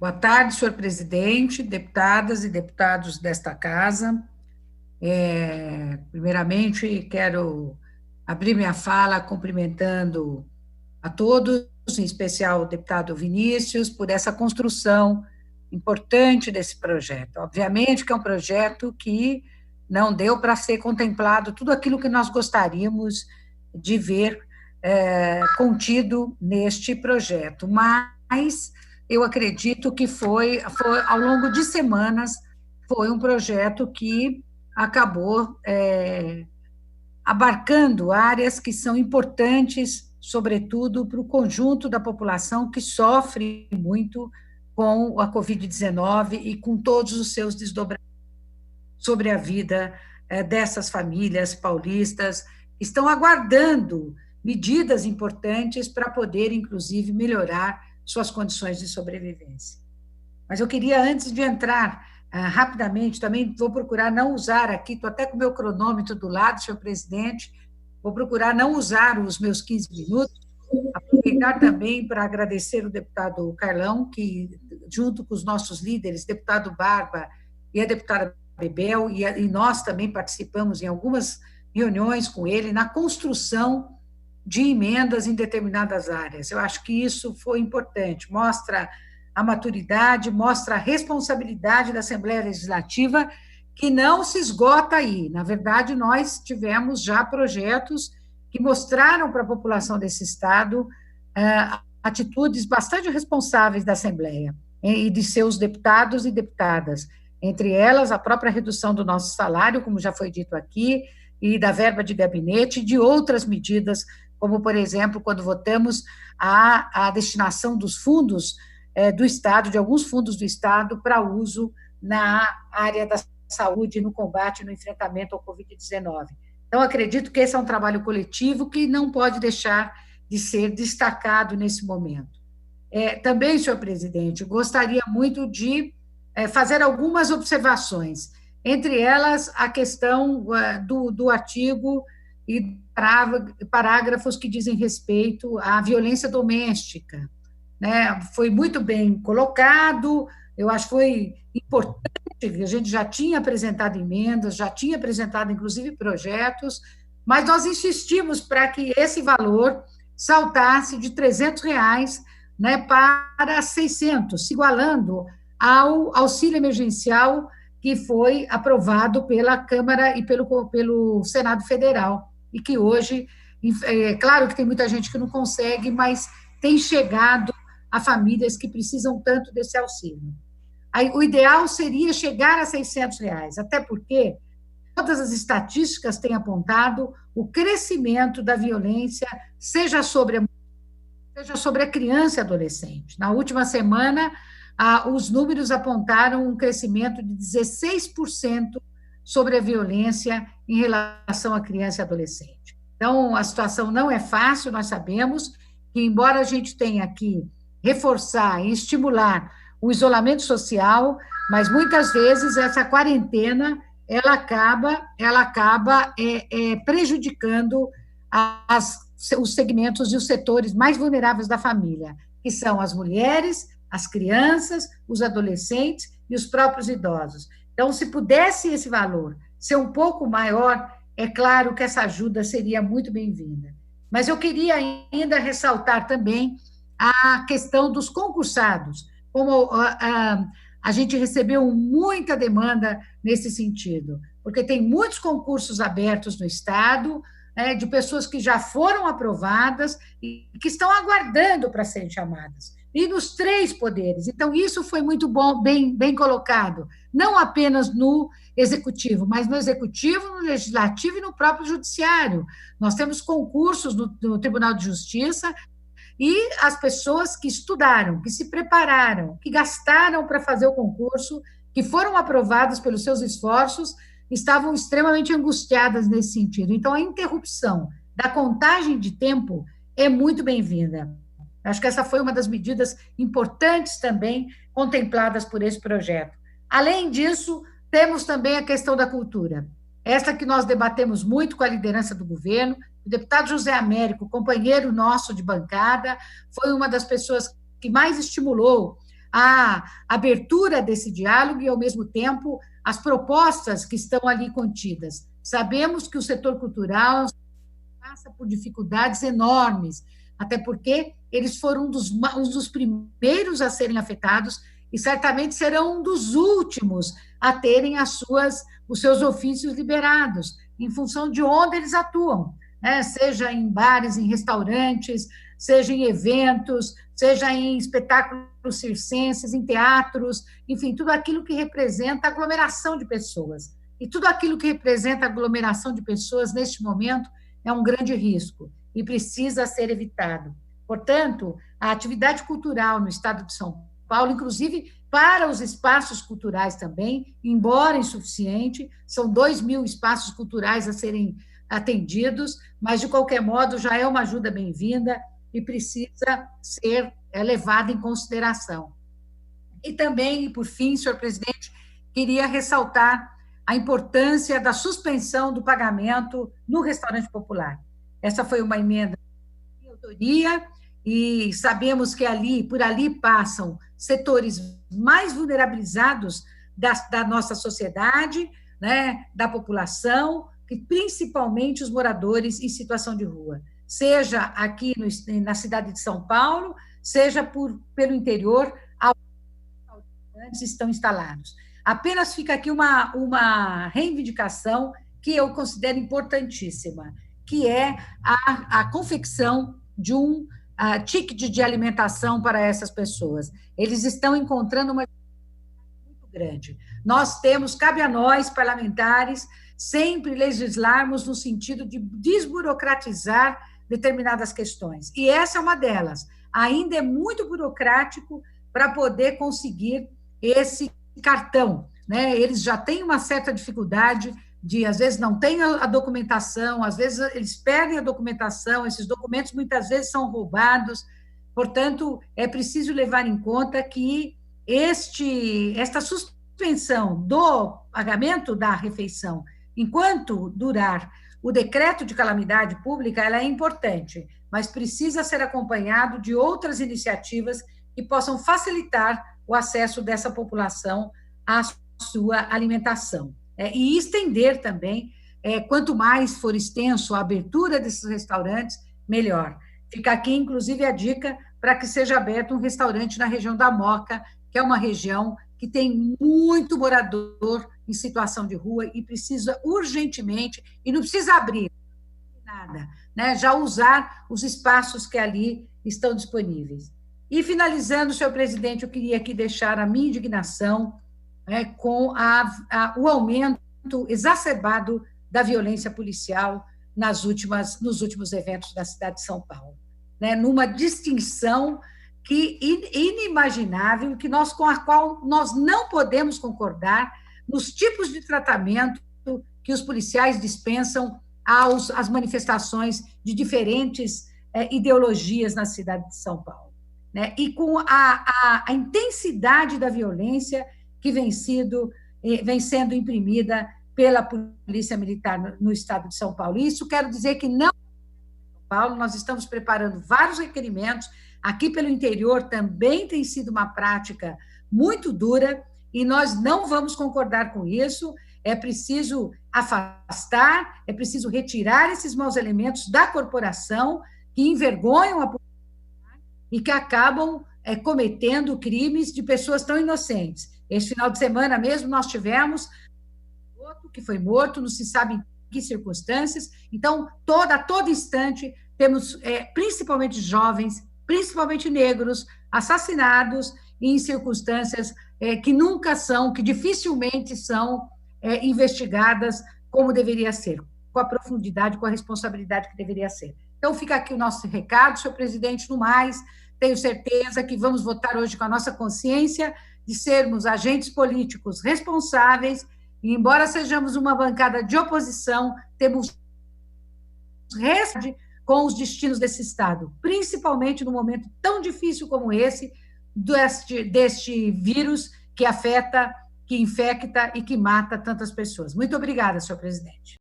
Boa tarde, senhor presidente, deputadas e deputados desta casa. Primeiramente, quero abrir minha fala cumprimentando a todos, em especial o deputado Vinícius, por essa construção importante desse projeto. Obviamente que é um projeto que não deu para ser contemplado tudo aquilo que nós gostaríamos de ver contido neste projeto, mas eu acredito que foi ao longo de semanas, foi um projeto que acabou abarcando áreas que são importantes, sobretudo para o conjunto da população que sofre muito com a Covid-19 e com todos os seus desdobramentos sobre a vida dessas famílias paulistas, que estão aguardando medidas importantes para poder, inclusive, melhorar suas condições de sobrevivência. Mas eu queria, antes de entrar rapidamente, também vou procurar não usar aqui, estou até com o meu cronômetro do lado, senhor presidente, vou procurar não usar os meus 15 minutos, aproveitar também para agradecer o deputado Carlão, que, junto com os nossos líderes, deputado Barba e a deputada Bebel, e nós também participamos em algumas reuniões com ele na construção de emendas em determinadas áreas. Eu acho que isso foi importante, mostra a maturidade, mostra a responsabilidade da Assembleia Legislativa, que não se esgota aí. Na verdade, nós tivemos já projetos que mostraram para a população desse Estado atitudes bastante responsáveis da Assembleia e de seus deputados e deputadas, entre elas a própria redução do nosso salário, como já foi dito aqui, e da verba de gabinete, e de outras medidas, como, por exemplo, quando votamos a destinação dos fundos do Estado, de alguns fundos do Estado, para uso na área da saúde, no combate, no enfrentamento ao Covid-19. Então, acredito que esse é um trabalho coletivo que não pode deixar de ser destacado nesse momento. Também, senhor presidente, gostaria muito de fazer algumas observações, entre elas a questão do artigo e parágrafos que dizem respeito à violência doméstica, né? Foi muito bem colocado, eu acho que foi importante, a gente já tinha apresentado emendas, já tinha apresentado, inclusive, projetos, mas nós insistimos para que esse valor saltasse de R$ 300, né, para 600, se igualando ao auxílio emergencial que foi aprovado pela Câmara e pelo Senado Federal, e que hoje, é claro que tem muita gente que não consegue, mas tem chegado a famílias que precisam tanto desse auxílio. Aí, o ideal seria chegar a R$ 600, até porque todas as estatísticas têm apontado o crescimento da violência, seja sobre a criança e adolescente. Na última semana, os números apontaram um crescimento de 16% sobre a violência em relação à criança e adolescente. Então, a situação não é fácil, nós sabemos que, embora a gente tenha que reforçar e estimular o isolamento social, mas muitas vezes essa quarentena ela acaba prejudicando os segmentos e os setores mais vulneráveis da família, que são as mulheres, as crianças, os adolescentes e os próprios idosos. Então, se pudesse esse valor ser um pouco maior, é claro que essa ajuda seria muito bem-vinda. Mas eu queria ainda ressaltar também a questão dos concursados, como a gente recebeu muita demanda nesse sentido, porque tem muitos concursos abertos no Estado, de pessoas que já foram aprovadas e que estão aguardando para serem chamadas, e nos 3 poderes. Então, isso foi muito bom, bem colocado, não apenas no executivo, mas no executivo, no legislativo e no próprio judiciário. Nós temos concursos no Tribunal de Justiça, e as pessoas que estudaram, que se prepararam, que gastaram para fazer o concurso, que foram aprovadas pelos seus esforços, estavam extremamente angustiadas nesse sentido. Então, a interrupção da contagem de tempo é muito bem-vinda. Acho que essa foi uma das medidas importantes também contempladas por esse projeto. Além disso, temos também a questão da cultura. Esta que nós debatemos muito com a liderança do governo. O deputado José Américo, companheiro nosso de bancada, foi uma das pessoas que mais estimulou a abertura desse diálogo e, ao mesmo tempo, as propostas que estão ali contidas. Sabemos que o setor cultural passa por dificuldades enormes, até porque eles foram um dos primeiros a serem afetados e certamente serão um dos últimos a terem os seus ofícios liberados, em função de onde eles atuam, né? Seja em bares, em restaurantes, seja em eventos, seja em espetáculos circenses, em teatros, enfim, tudo aquilo que representa aglomeração de pessoas. E tudo aquilo que representa aglomeração de pessoas, neste momento, é um grande risco e precisa ser evitado. Portanto, a atividade cultural no estado de São Paulo, inclusive para os espaços culturais também, embora insuficiente, são 2.000 espaços culturais a serem atendidos, mas, de qualquer modo, já é uma ajuda bem-vinda e precisa ser levada em consideração. E também, por fim, senhor presidente, queria ressaltar a importância da suspensão do pagamento no restaurante popular. Essa foi uma emenda de autoria e sabemos que por ali passam setores mais vulnerabilizados da nossa sociedade, né, da população, que principalmente os moradores em situação de rua, seja aqui na cidade de São Paulo, seja pelo interior, onde estão instalados. Apenas fica aqui uma reivindicação que eu considero importantíssima, que é a confecção de um ticket de alimentação para essas pessoas. Eles estão encontrando uma dificuldade muito grande. Cabe a nós, parlamentares, sempre legislarmos no sentido de desburocratizar determinadas questões. E essa é uma delas. Ainda é muito burocrático para poder conseguir esse cartão, né? Eles já têm uma certa dificuldade às vezes, não têm a documentação, às vezes, eles perdem a documentação, esses documentos, muitas vezes, são roubados. Portanto, é preciso levar em conta que esta suspensão do pagamento da refeição, enquanto durar o decreto de calamidade pública, ela é importante, mas precisa ser acompanhado de outras iniciativas que possam facilitar o acesso dessa população à sua alimentação. E estender também, quanto mais for extenso a abertura desses restaurantes, melhor. Fica aqui, inclusive, a dica para que seja aberto um restaurante na região da Moca, que é uma região que tem muito morador em situação de rua e precisa urgentemente, e não precisa abrir nada, né? Já usar os espaços que ali estão disponíveis. E, finalizando, senhor presidente, eu queria aqui deixar a minha indignação com o aumento exacerbado da violência policial nos últimos eventos da cidade de São Paulo, né? Numa distinção inimaginável, com a qual nós não podemos concordar nos tipos de tratamento que os policiais dispensam às manifestações de diferentes ideologias na cidade de São Paulo, né? E com a intensidade da violência que vem sendo imprimida pela Polícia Militar no estado de São Paulo. Isso quero dizer que não São Paulo, nós estamos preparando vários requerimentos, aqui pelo interior também tem sido uma prática muito dura, e nós não vamos concordar com isso, é preciso afastar, é preciso retirar esses maus elementos da corporação, que envergonham a população e que acabam cometendo crimes de pessoas tão inocentes. Este final de semana mesmo nós tivemos outro que foi morto, não se sabe em que circunstâncias. Então, a todo instante, temos principalmente jovens, principalmente negros, assassinados em circunstâncias que dificilmente são investigadas como deveria ser, com a profundidade, com a responsabilidade que deveria ser. Então, fica aqui o nosso recado, senhor presidente. No mais, tenho certeza que vamos votar hoje com a nossa consciência de sermos agentes políticos responsáveis, e, embora sejamos uma bancada de oposição, temos com os destinos desse Estado, principalmente num momento tão difícil como esse, deste vírus que afeta, que infecta e que mata tantas pessoas. Muito obrigada, senhor presidente.